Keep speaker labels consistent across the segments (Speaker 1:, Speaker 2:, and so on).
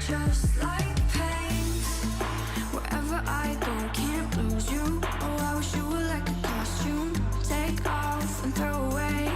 Speaker 1: Just like paint, wherever I go, can't lose you. Oh, I wish you were like a costume, take off and throw away.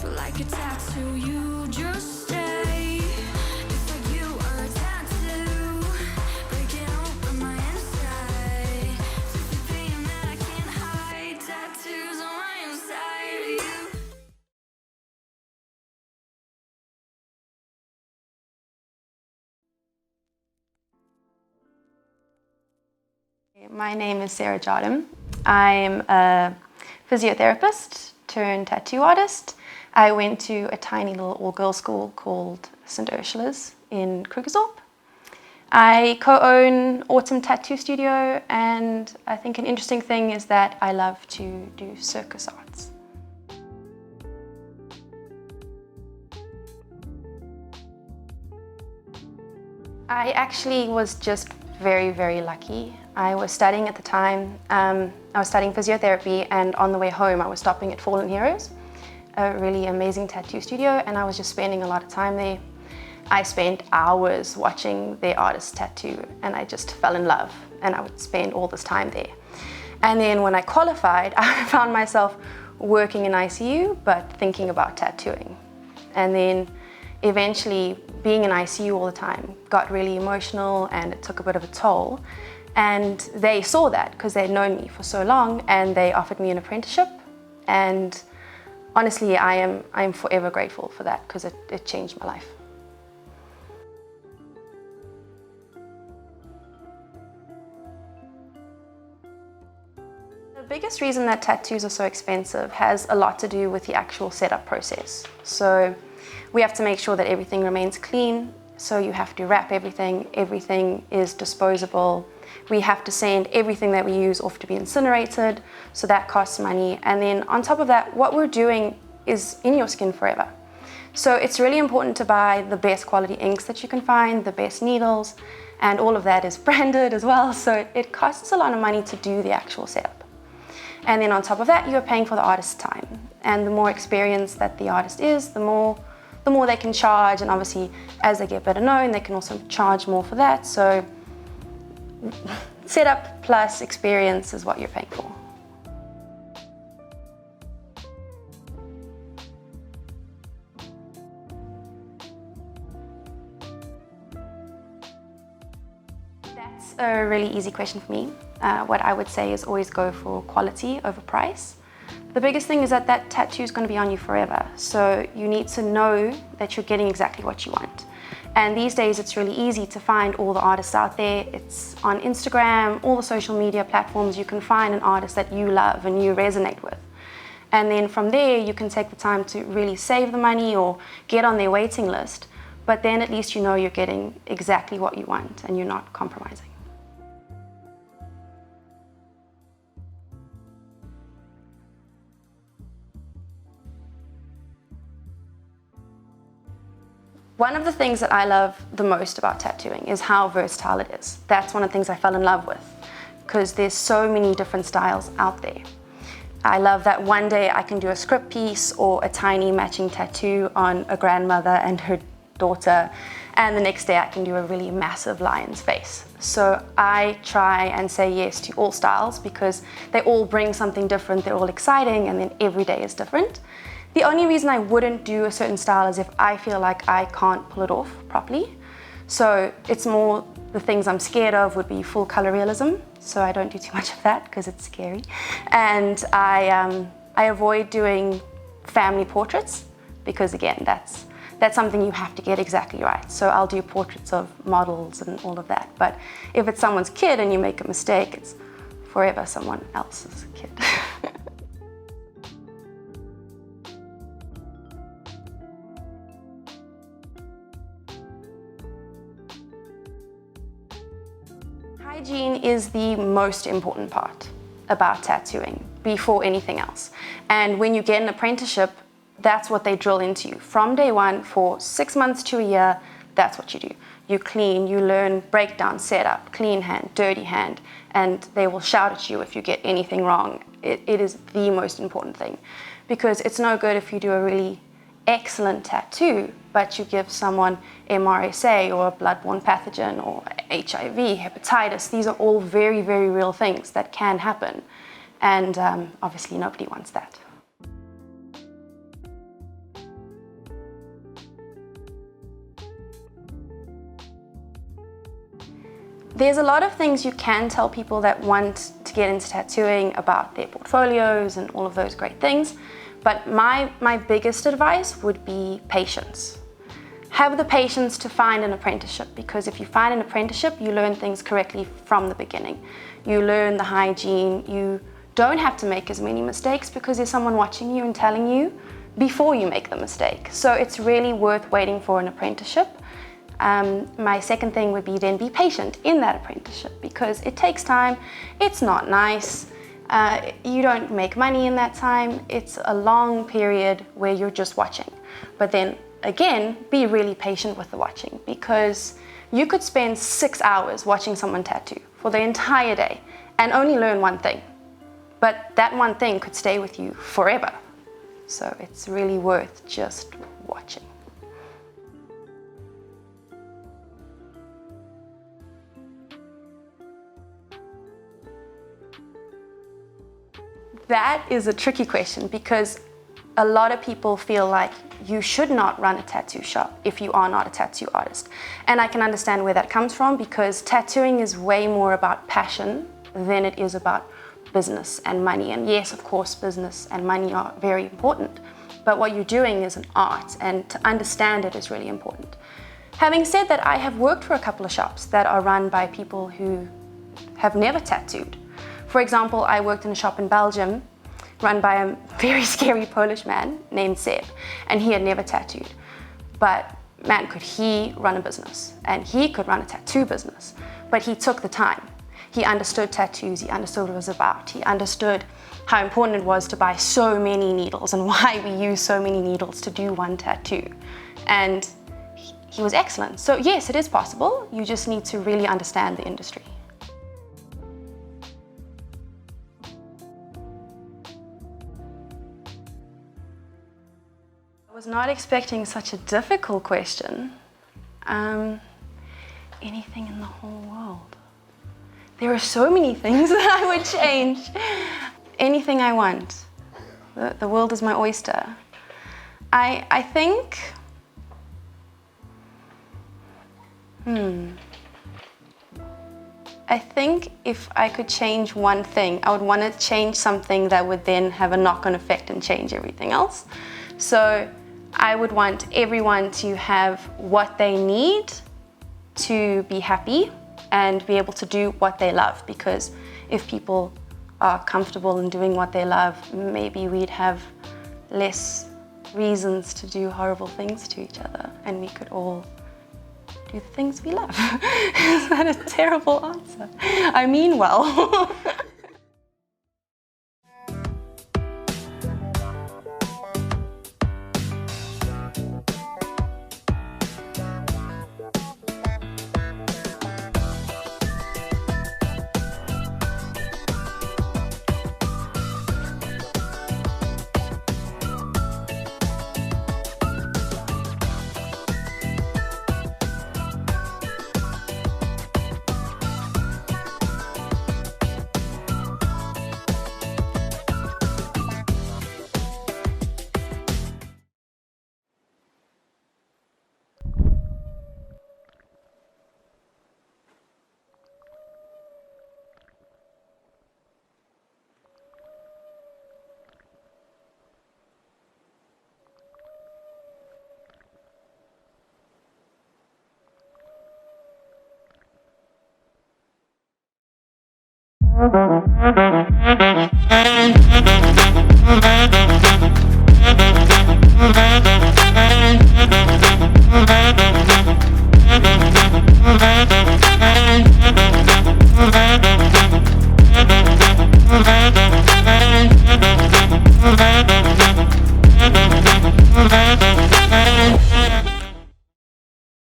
Speaker 1: But like a tattoo, you just stay. It's like you are a tattoo, breaking open my inside. Just the pain that I can't hide, tattoos on my inside. You.
Speaker 2: My name is Jardim. I'm a physiotherapist turned tattoo artist. I went to a tiny little all-girls school called St. Ursula's in Krugersdorp. I co-own Autumn Tattoo Studio, and I think an interesting thing is that I love to do circus arts. I actually was just very, very lucky. I was studying at the time. I was studying physiotherapy, and on the way home I was stopping at Fallen Heroes, a really amazing tattoo studio, and I was just spending a lot of time there. I spent hours watching their artists tattoo, and I just fell in love, and I would spend all this time there. And then when I qualified, I found myself working in ICU but thinking about tattooing. And then eventually being in ICU all the time got really emotional, and it took a bit of a toll. And they saw that because they'd known me for so long, and they offered me an apprenticeship. And honestly, I am forever grateful for that, because it changed my life. The biggest reason that tattoos are so expensive has a lot to do with the actual setup process. So we have to make sure that everything remains clean. So you have to wrap everything. Everything is disposable. We have to send everything that we use off to be incinerated, so that costs money. And then on top of that, what we're doing is in your skin forever. So it's really important to buy the best quality inks that you can find, the best needles, and all of that is branded as well. So it costs a lot of money to do the actual setup. And then on top of that, you're paying for the artist's time. And the more experienced that the artist is, the more they can charge. And obviously, as they get better known, they can also charge more for that. So setup plus experience is what you're paying for. That's a really easy question for me. What I would say is always go for quality over price. The biggest thing is that that tattoo is going to be on you forever. So you need to know that you're getting exactly what you want. And these days it's really easy to find all the artists out there. It's on Instagram, all the social media platforms. You can find an artist that you love and you resonate with. And then from there you can take the time to really save the money or get on their waiting list. But then at least you know you're getting exactly what you want and you're not compromising. One of the things that I love the most about tattooing is how versatile it is. That's one of the things I fell in love with, because there's so many different styles out there. I love that one day I can do a script piece or a tiny matching tattoo on a grandmother and her daughter, and the next day I can do a really massive lion's face. So I try and say yes to all styles because they all bring something different, they're all exciting, and then every day is different. The only reason I wouldn't do a certain style is if I feel like I can't pull it off properly. So it's more the things I'm scared of would be full color realism. So I don't do too much of that because it's scary. And I avoid doing family portraits because again, that's something you have to get exactly right. So I'll do portraits of models and all of that. But if it's someone's kid and you make a mistake, it's forever someone else's kid. Hygiene is the most important part about tattooing before anything else. And when you get an apprenticeship, that's what they drill into you. From day one, for 6 months to a year, that's what you do. You clean, you learn breakdown, setup, clean hand, dirty hand, and they will shout at you if you get anything wrong. It is the most important thing, because it's no good if you do a really excellent tattoo, but you give someone MRSA or a bloodborne pathogen or HIV, hepatitis. These are all very, very real things that can happen. And obviously nobody wants that. There's a lot of things you can tell people that want to get into tattooing about their portfolios and all of those great things. But my biggest advice would be patience. Have the patience to find an apprenticeship, because if you find an apprenticeship, you learn things correctly from the beginning. You learn the hygiene. You don't have to make as many mistakes because there's someone watching you and telling you before you make the mistake. So it's really worth waiting for an apprenticeship. My second thing would be then be patient in that apprenticeship, because it takes time. It's not nice. You don't make money in that time. It's a long period where you're just watching. But then again, be really patient with the watching, because you could spend 6 hours watching someone tattoo for the entire day and only learn one thing. But that one thing could stay with you forever. So it's really worth just watching. That is a tricky question, because a lot of people feel like you should not run a tattoo shop if you are not a tattoo artist. And I can understand where that comes from, because tattooing is way more about passion than it is about business and money. And yes, of course, business and money are very important, but what you're doing is an art, and to understand it is really important. Having said that, I have worked for a couple of shops that are run by people who have never tattooed. For example, I worked in a shop in Belgium run by a very scary Polish man named Seb, and he had never tattooed. But man, could he run a business, and he could run a tattoo business, but he took the time. He understood tattoos, he understood what it was about, he understood how important it was to buy so many needles and why we use so many needles to do one tattoo. And he was excellent. So yes, it is possible. You just need to really understand the industry. I was not expecting such a difficult question. Anything in the whole world? There are so many things that I would change. Anything I want. The world is my oyster. I think, I think if I could change one thing, I would want to change something that would then have a knock-on effect and change everything else. So I would want everyone to have what they need to be happy and be able to do what they love, because if people are comfortable in doing what they love, maybe we'd have less reasons to do horrible things to each other, and we could all do the things we love. Is that a terrible answer? I mean well.